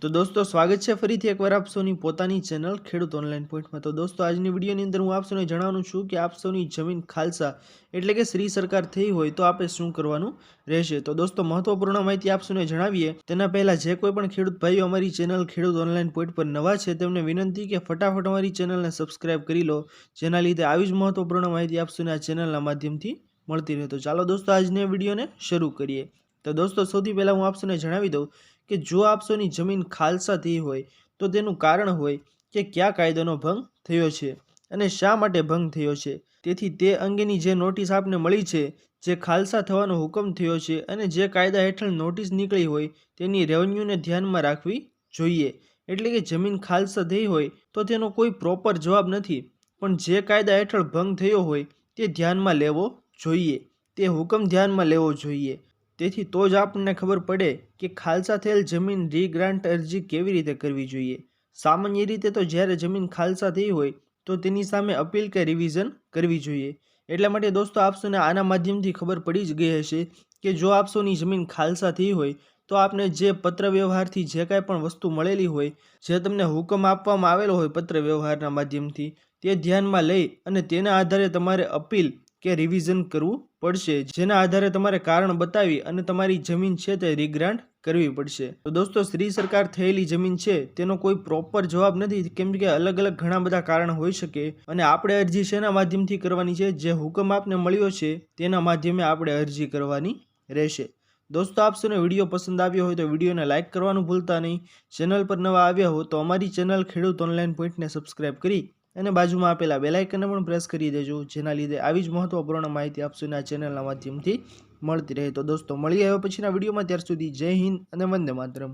તો દોસ્તો સ્વાગત છે ફરીથી એકવાર આપ સૌની પોતાની ચેનલ ખેડૂત ઓનલાઈન પોઈન્ટમાં। તો દોસ્તો આજની વિડીયોની અંદર હું આપ સૌને જણાવવાનું છું કે આપ સૌની જમીન ખાલસા એટલે કે શ્રી સરકાર થઈ હોય તો આપણે શું કરવાનું રહેશે। તો દોસ્તો મહત્વપૂર્ણ માહિતી આપ સૌને જણાવીએ તેના પહેલાં જે કોઈ પણ ખેડૂત ભાઈઓ અમારી ચેનલ ખેડૂત ઓનલાઈન પોઈન્ટ પર નવા છે તેમને વિનંતી કે ફટાફટ અમારી ચેનલને સબસ્ક્રાઇબ કરી લો, જેના લીધે આવી જ મહત્વપૂર્ણ માહિતી આપ સૌને આ ચેનલના માધ્યમથી મળતી રહે। તો ચાલો દોસ્તો આજની વિડીયોને શરૂ કરીએ। તો દોસ્તો સૌથી પહેલાં હું આપ સૌને જણાવી દઉં કે જો આપ સૌની જમીન ખાલસા થઈ હોય તો તેનું કારણ હોય કે કયા કાયદાનો ભંગ થયો છે અને શા માટે ભંગ થયો છે, તેથી તે અંગેની જે નોટિસ આપને મળી છે, જે ખાલસા થવાનો હુકમ થયો છે અને જે કાયદા હેઠળ નોટિસ નીકળી હોય તેની રેવન્યુને ધ્યાનમાં રાખવી જોઈએ। એટલે કે જમીન ખાલસા થઈ હોય તો તેનો કોઈ પ્રોપર જવાબ નથી, પણ જે કાયદા હેઠળ ભંગ થયો હોય તે ધ્યાનમાં લેવો જોઈએ, તે હુકમ ધ્યાનમાં લેવો જોઈએ। તેથી તો જ આપણને ખબર પડે કે ખાલસા થયેલ જમીન રીગ્રાન્ટ અરજી કેવી રીતે કરવી જોઈએ। સામાન્ય રીતે તો જ્યારે જમીન ખાલસા થઈ હોય તો તેની સામે અપીલ કે રિવિઝન કરવી જોઈએ। એટલા માટે દોસ્તો આપ સૌને આના માધ્યમથી ખબર પડી જ ગઈ હશે કે જો આપ સૌની જમીન ખાલસા થઈ હોય તો આપને જે પત્ર વ્યવહારથી જે કાંઈ પણ વસ્તુ મળેલી હોય, જે તમને હુકમ આપવામાં આવેલો હોય પત્ર વ્યવહારના માધ્યમથી, તે ધ્યાનમાં લઈ અને તેના આધારે તમારે અપીલ કે રિવિઝન કરવું પડશે, જેના આધારે તમારે કારણ બતાવી અને તમારી જમીન છે તે રીગ્રાન્ટ કરવી પડશે। તો દોસ્તો શ્રી સરકાર થયેલી જમીન છે તેનો કોઈ પ્રોપર જવાબ નથી, કેમ કે અલગ અલગ ઘણા બધા કારણ હોઈ શકે અને આપણે અરજી શેના માધ્યમથી કરવાની છે, જે હુકમ આપને મળ્યો છે તેના માધ્યમે આપણે અરજી કરવાની રહેશે। દોસ્તો આપ સૌને વિડીયો પસંદ આવ્યો હોય તો વિડીયોને લાઇક કરવાનું ભૂલતા નહીં। ચેનલ પર નવા આવ્યા હો તો અમારી ચેનલ ખેડૂત ઓનલાઈન પોઈન્ટને સબસ્ક્રાઇબ કરી અને બાજુમાં આપેલા બેલ આઇકનને પણ પ્રેસ કરી દેજો, જેના લીધે આવી જ મહત્વપૂર્ણ માહિતી આપ સૌને આ ચેનલના માધ્યમથી મળતી રહે। તો દોસ્તો મળીએ હવે પછીના વિડીયોમાં, ત્યાર સુધી જય હિન્દ અને વંદે માતરમ।